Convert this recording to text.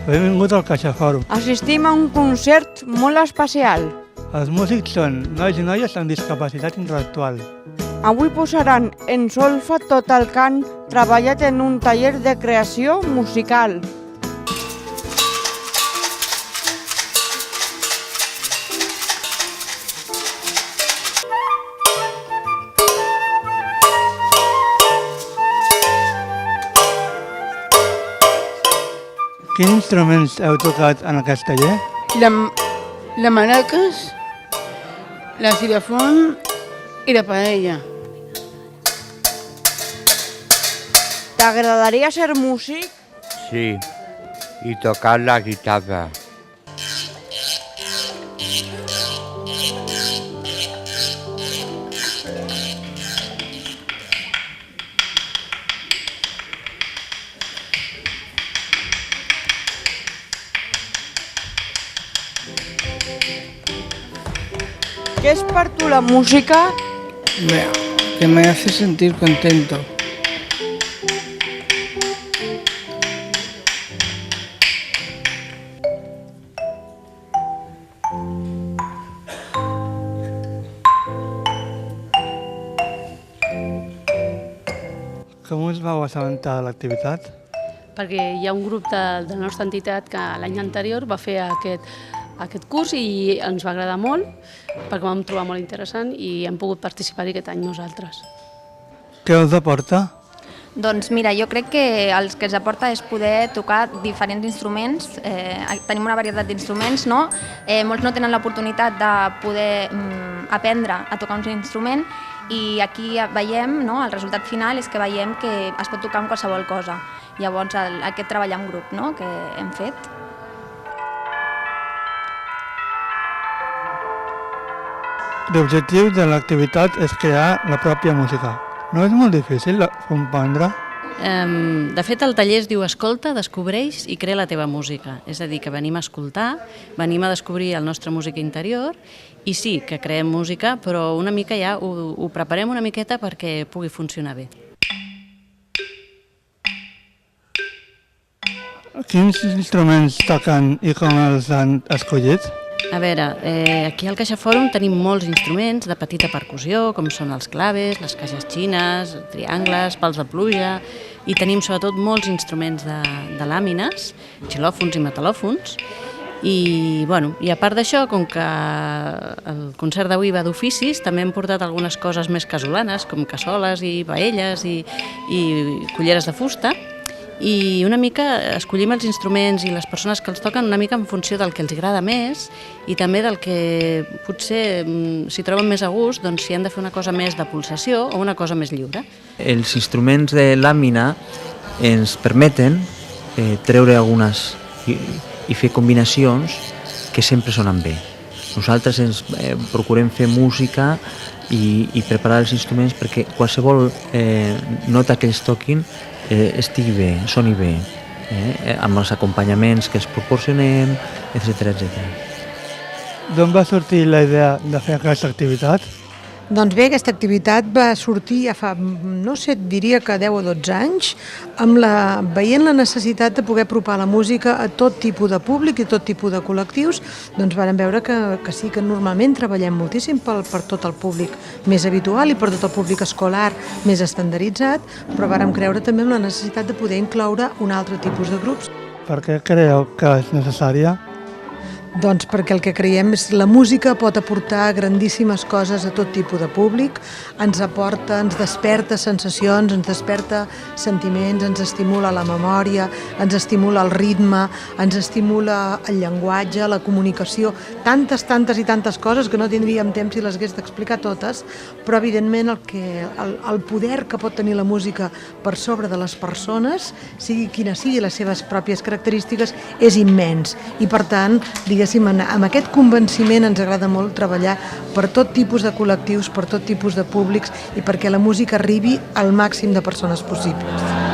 Benvingut al CaixaForum. Assistim a un concert molt especial. Els músics són nois i noies amb discapacitat intel·lectual. Avui posaran en solfa tot el cant treballat en un taller de creació musical. Quins instruments heu tocat en aquest taller? La maracas, la xilòfon i la paella. T'agradaria ser músic? Sí, y tocar la guitarra. ¿Qué es para tú la música? Que me hace sentir contento. Com us vau assabentar de l'activitat? Perquè hi ha un grup de la nostra entitat que l'any anterior va fer aquest curs i ens va agradar molt perquè ho vam trobar molt interessant i hem pogut participar-hi aquest any nosaltres. Què us aporta? Doncs mira, jo crec que el que ens aporta és poder tocar diferents instruments. Tenim una varietat d'instruments, no? Molts no tenen l'oportunitat de poder aprendre a tocar un instrument i aquí veiem, no? El resultat final és que veiem que es pot tocar amb qualsevol cosa. Llavors aquest treball en grup, no? Que hem fet. L'objectiu de l'activitat és crear la pròpia música. No és molt difícil compondre? De fet, el taller es diu Escolta, descobreix i crea la teva música. És a dir, que venim a escoltar, venim a descobrir el nostre música interior i sí, que creem música, però una mica ja ho preparem una miqueta perquè pugui funcionar bé. Quins instruments toquen i com els han escollit? A veure, aquí al CaixaForum tenim molts instruments de petita percussió, com són els claves, les caixes xines, triangles, pals de pluja, i tenim sobretot molts instruments de làmines, xilòfons i metal·lòfons, i a part d'això, com que el concert d'avui va d'oficis, també hem portat algunes coses més casolanes, com cassoles i paelles i culleres de fusta, i una mica escollim els instruments i les persones que els toquen una mica en funció del que els agrada més i també del que potser s'hi troben més a gust, doncs si han de fer una cosa més de pulsació o una cosa més lliure. Els instruments de làmina ens permeten treure algunes i fer combinacions que sempre sonen bé. Nosaltres ens procurem fer música i preparar els instruments perquè qualsevol nota que ells toquin estigui bé, soni bé, amb els acompanyaments que els proporcionem, etc. D'on va sortir la idea de fer aquesta activitat? Doncs bé, aquesta activitat va sortir ja fa, no sé, diria que 10 o 12 anys, veient la necessitat de poder apropar la música a tot tipus de públic i tot tipus de col·lectius, doncs vàrem veure que sí que normalment treballem moltíssim per tot el públic més habitual i per tot el públic escolar més estandarditzat, però vàrem creure també en la necessitat de poder incloure un altre tipus de grups. Per què creieu que és necessària? Doncs perquè el que creiem és que la música pot aportar grandíssimes coses a tot tipus de públic, ens aporta, ens desperta sensacions, ens desperta sentiments, ens estimula la memòria, ens estimula el ritme, ens estimula el llenguatge, la comunicació, tantes i tantes coses que no tindríem temps si les hagués d'explicar totes, però evidentment el poder que pot tenir la música per sobre de les persones, sigui quina sigui les seves pròpies característiques, és immens i per tant, diguéssim, amb aquest convenciment ens agrada molt treballar per tot tipus de col·lectius, per tot tipus de públics i perquè la música arribi al màxim de persones possibles.